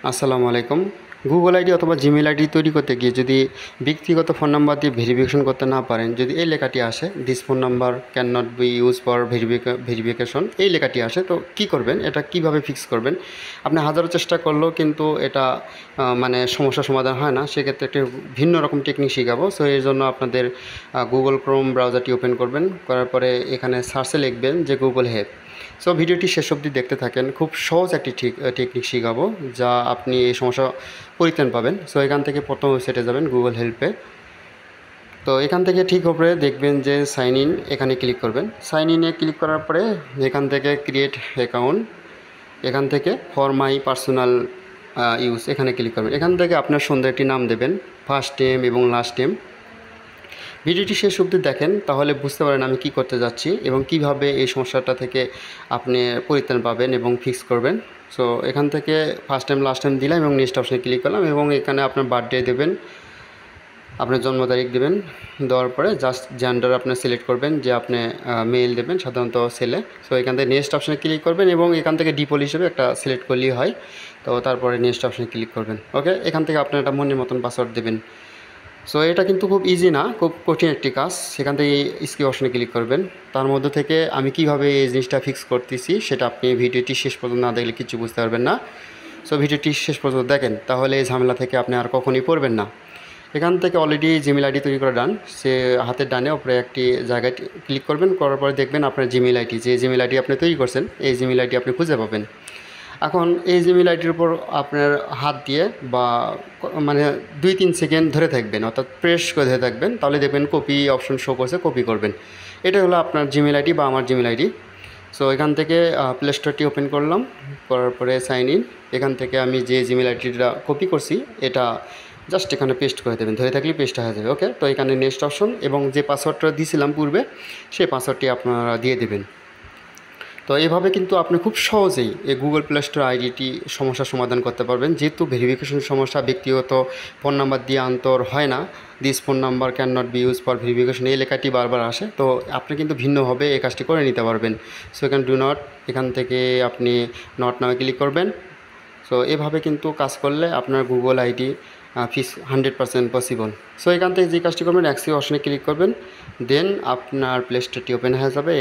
আসসালামু আলাইকুম। Google ID অথবা জিমেল আইডি তৈরি করতে গিয়ে যদি ব্যক্তিগত ফোন নাম্বার দিয়ে ভেরিফিকেশন করতে না পারেন, যদি এই লেখাটি আসে this phone number can not be use for verification, এই লেখাটি আসে, তো কি করবেন, এটা কিভাবে ফিক্স করবেন? আপনি হাজারো চেষ্টা করলেও কিন্তু এটা মানে সমস্যার সমাধান হয় না। সেক্ষেত্রে একটি ভিন্ন রকম টেকনিক শেখাবো। সো এর জন্য আপনাদের গুগল ক্রোম ব্রাউজারটি ওপেন করবেন, করার পরে এখানে সার্চে লিখবেন যে গুগল হেল্প। সো ভিডিওটি শেষ অবধি দেখতে থাকেন। খুব সহজ একটি টেকনিক শেখাবো যা আপনি এই সমস্যা পরিত্রাণ পাবেন। সো এখান থেকে প্রথম ওয়েবসাইটে যাবেন গুগল হেল্পে। তো এখান থেকে ঠিক উপরে দেখবেন যে সাইন ইন, এখানে ক্লিক করবেন। সাইন ইনে ক্লিক করার পরে এখান থেকে ক্রিয়েট অ্যাকাউন্ট, এখান থেকে ফর মাই পার্সোনাল ইউজ এখানে ক্লিক করবেন। এখান থেকে আপনার সুন্দর একটি নাম দেবেন, ফার্স্ট নেম এবং লাস্ট নেম। ভিডিওটি শেষ অবধি দেখেন, তাহলে বুঝতে পারেন আমি কি করতে যাচ্ছি এবং কিভাবে এই সমস্যাটা থেকে আপনি পরিত্রাণ পাবেন এবং ফিক্স করবেন। সো এখান থেকে ফার্স্ট টাইম লাস্ট টাইম দিলাম এবং নেক্সট অপশানে ক্লিক করলাম এবং এখানে আপনার বার্থডে দেবেন, আপনার জন্ম তারিখ দেবেন। দেওয়ার পরে জাস্ট জেন্ডার আপনি সিলেক্ট করবেন যে আপনি মেল দেবেন, সাধারণত ছেলে। সো এখান থেকে নেক্সট অপশানে ক্লিক করবেন এবং এখান থেকে ডিফল্ট হিসেবে একটা সিলেক্ট করলেই হয়। তো তারপরে নেক্সট অপশানে ক্লিক করবেন। ওকে, এখান থেকে আপনার একটা মনের মতন পাসওয়ার্ড দেবেন। সো এটা কিন্তু খুব ইজি না, খুব কঠিন একটি কাজ। সেখান থেকে স্কিপ অপশনে ক্লিক করবেন। তার মধ্যে থেকে আমি কিভাবে এই জিনিসটা ফিক্স করতেছি সেটা আপনি ভিডিওটি শেষ পর্যন্ত না দেখলে কিছু বুঝতে পারবেন না। সো ভিডিওটি শেষ পর্যন্ত দেখেন, তাহলে এই ঝামেলা থেকে আপনি আর কখনই পড়বেন না। এখান থেকে অলরেডি জিমেল আইডি তৈরি করা ডান। সে হাতের ডানে ওপরে একটি জায়গায় ক্লিক করবেন, করার পরে দেখবেন আপনার জিমেল আইডি, যে জিমেল আইডি আপনি তৈরি করছেন এই জিমেল আইডি আপনি খুঁজে পাবেন। এখন এই জিমেল আইডির উপর আপনার হাত দিয়ে বা মানে 2-3 সেকেন্ড ধরে থাকবেন, অর্থাৎ প্রেস করে ধরে থাকবেন, তাহলে দেখবেন কপি অপশন শো করছে, কপি করবেন। এটা হলো আপনার জিমেল আইডি বা আমার জিমেল আইডি। সো এখান থেকে প্লে স্টোরটি ওপেন করলাম, করার পরে সাইন ইন। এখান থেকে আমি যে জিমেল আইডিটা কপি করছি এটা জাস্ট এখানে পেস্ট করে দেবেন, ধরে থাকলে পেস্ট হয়ে যাবে। ওকে, তো এখানে নেক্সট অপশন এবং যে পাসওয়ার্ডটা দিয়েছিলাম পূর্বে সেই পাসওয়ার্ডটি আপনারা দিয়ে দেবেন। তো এভাবে কিন্তু আপনি খুব সহজেই এই গুগল প্লে স্টোর আইডিটি সমস্যার সমাধান করতে পারবেন। যেহেতু ভেরিফিকেশন সমস্যা ব্যক্তিগত ফোন নাম্বার দিয়ে আন্তর হয় না, this phone number can not be use for verification এই লেখাটি বারবার আসে, তো আপনি কিন্তু ভিন্নভাবে এই কাজটি করে নিতে পারবেন। সো এখানে ডু নট, এখান থেকে আপনি নট নামে ক্লিক করবেন। সো এভাবে কিন্তু কাজ করলে আপনার গুগল আইডি ফিস 100% পসিবল। সো এখান থেকে যে কাজটি করবেন অ্যাক্সিভ অপশনে ক্লিক করবেন, দেন আপনার প্লে স্টোরটি ওপেন হয়ে যাবে।